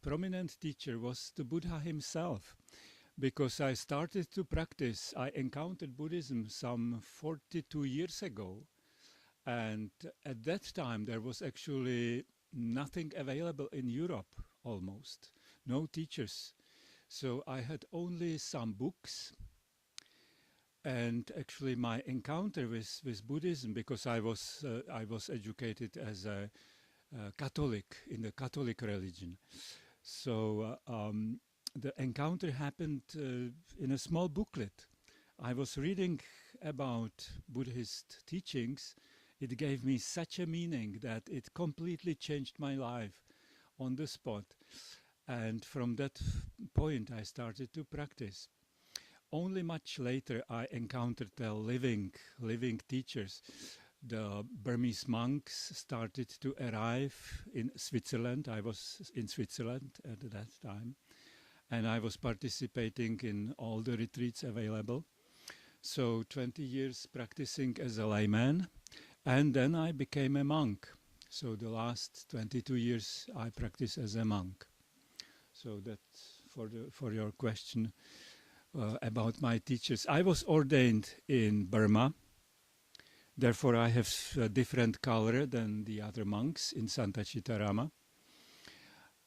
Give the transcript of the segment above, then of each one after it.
prominent teacher was the Buddha himself, because I started to practice. I encountered Buddhism some 42 years ago, and at that time there was actually nothing available in Europe, almost no teachers. So I had only some books. And actually, my encounter with Buddhism, because I was educated as a Catholic in the Catholic religion, so the encounter happened in a small booklet. I was reading about Buddhist teachings. It gave me such a meaning that it completely changed my life on the spot. And from that point, I started to practice. Only much later I encountered the living teachers. The Burmese monks started to arrive in Switzerland. I was in Switzerland at that time, and I was participating in all the retreats available. So 20 years practicing as a layman, and then I became a monk. So the last 22 years I practice as a monk. So that's for your question. About my teachers. I was ordained in Burma, therefore I have a different color than the other monks in Santa Chitarama.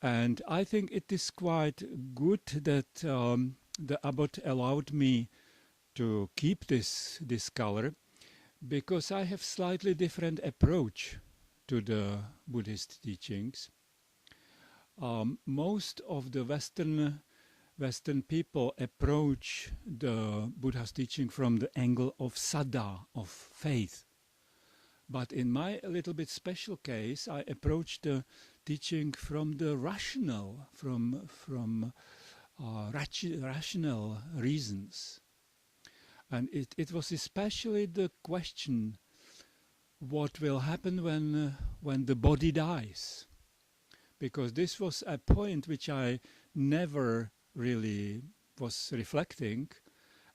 And I think it is quite good that the abbot allowed me to keep this color, because I have slightly different approach to the Buddhist teachings. Most of the Western people approach the Buddha's teaching from the angle of saddha, of faith. But in my little bit special case, I approach the teaching from the rational, from rational reasons. And it was especially the question, what will happen when the body dies? Because this was a point which I never really was reflecting,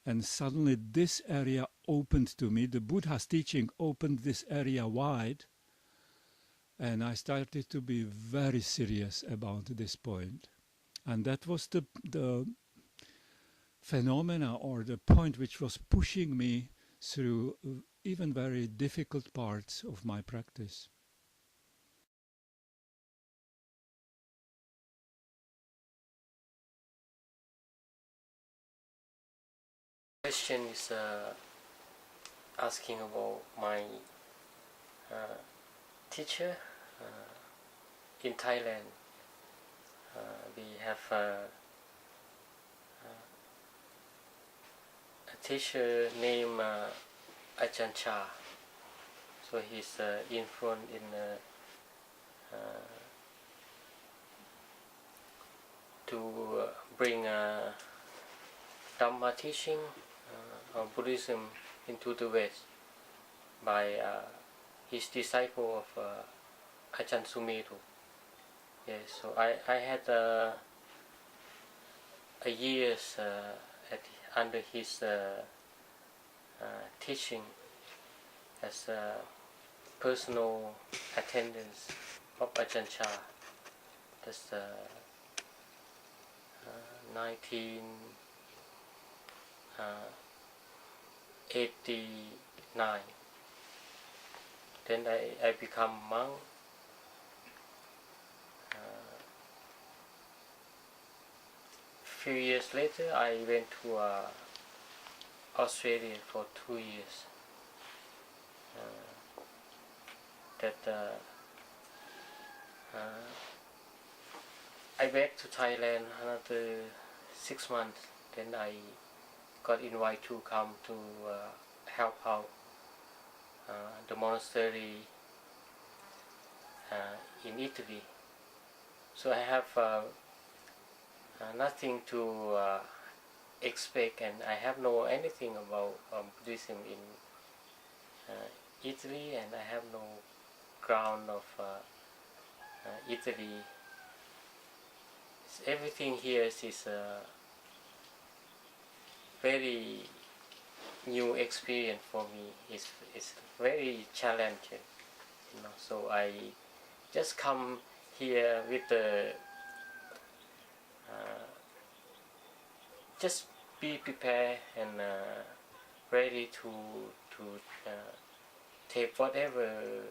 and suddenly this area opened to me. The Buddha's teaching opened this area wide, and I started to be very serious about this point. And that was the phenomena, or the point which was pushing me through even very difficult parts of my practice. Question is asking about my teacher in Thailand. We have a teacher named Ajahn Chah. So he's influenced in to bring Dhamma teaching of Buddhism into the West by his disciple of Ajahn Sumeru. Yes, so I had a years under his teaching as a personal attendance of Ajahn Chah. That's 1989. Then I become monk. Few years later, I went to Australia for 2 years. I back to Thailand another 6 months. Then I got invited to come to help out the monastery in Italy. So I have nothing to expect, and I have no anything about Buddhism in Italy, and I have no ground of Italy. Everything here is a very new experience for me. It's very challenging, you know. So I just come here with the just be prepared and ready to take whatever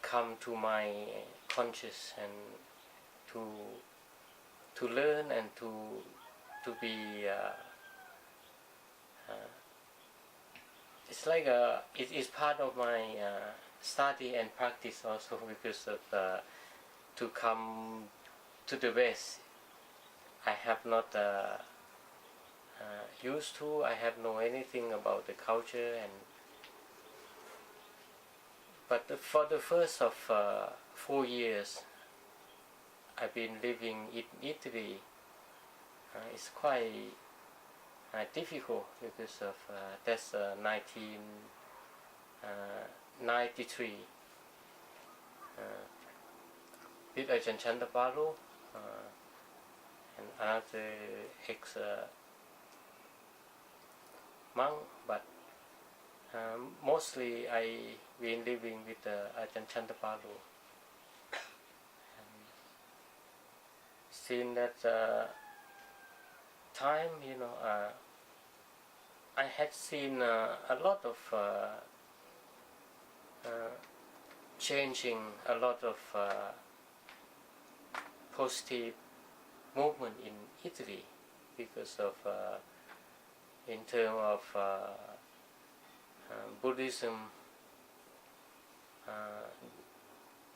come to my conscious, and to learn and to be it's like it is part of my study and practice also, because of to come to the West. I have not used to. I have know anything about the culture, and but for the first of 4 years I've been living in Italy. It's quite difficult, because of that's 1993 with Ajahn Chandapalu and another ex monk, but mostly I been living with Ajahn Chandapalu. Since that time, I had seen a lot of changing, a lot of positive movement in Italy, because of in terms of Buddhism,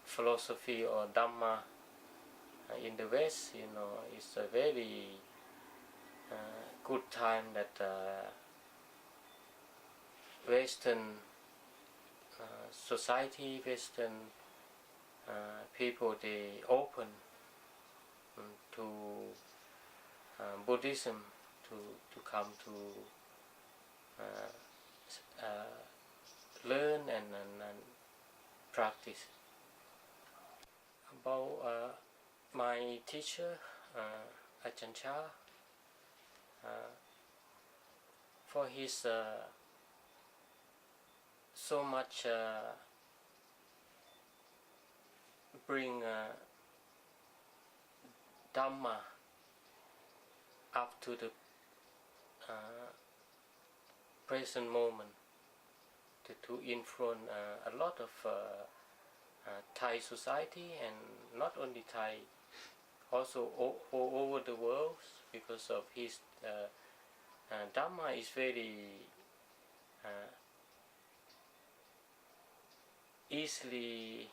philosophy or Dhamma in the West. It's a very good time that Western society, Western people, they open to Buddhism, to come to learn and practice. About my teacher, Ajahn Chah, for his so much bring Dhamma up to the present moment, to influence a lot of Thai society, and not only Thai, also all over the world, because of his Dhamma is very easily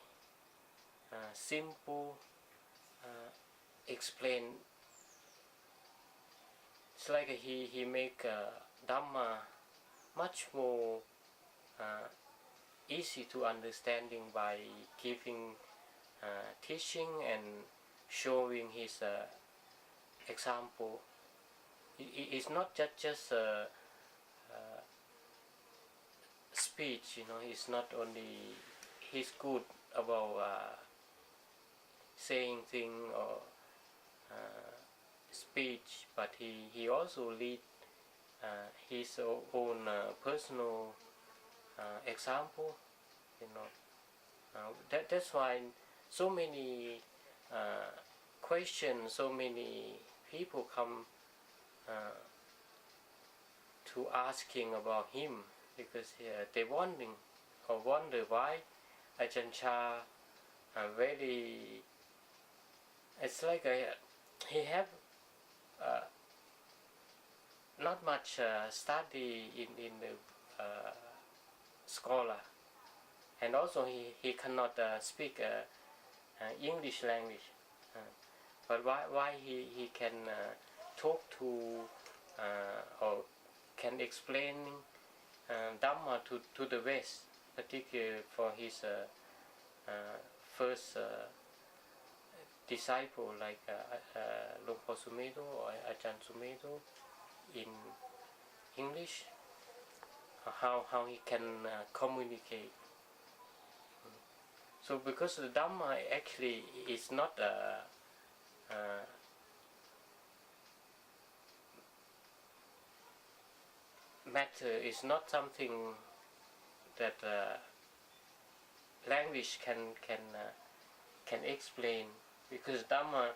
simple, explain. It's like he make Dhamma much more easy to understanding by giving teaching and showing his example. It's not just speech, it's not only he's good about saying thing or speech, but he also lead his own personal example. That's why so many questions, so many people come to asking about him, because they wondering or wonder why Ajahn Chah very. It's like he have not much study in the scholar, and also he cannot speak English language, but why he can talk to or can explain Dhamma to the West, particularly for his first disciple, like Luang Por Sumedho or Ajahn Sumedho, in English, how he can communicate. So because the Dhamma actually is not matter, is not something that language can explain, because Dhamma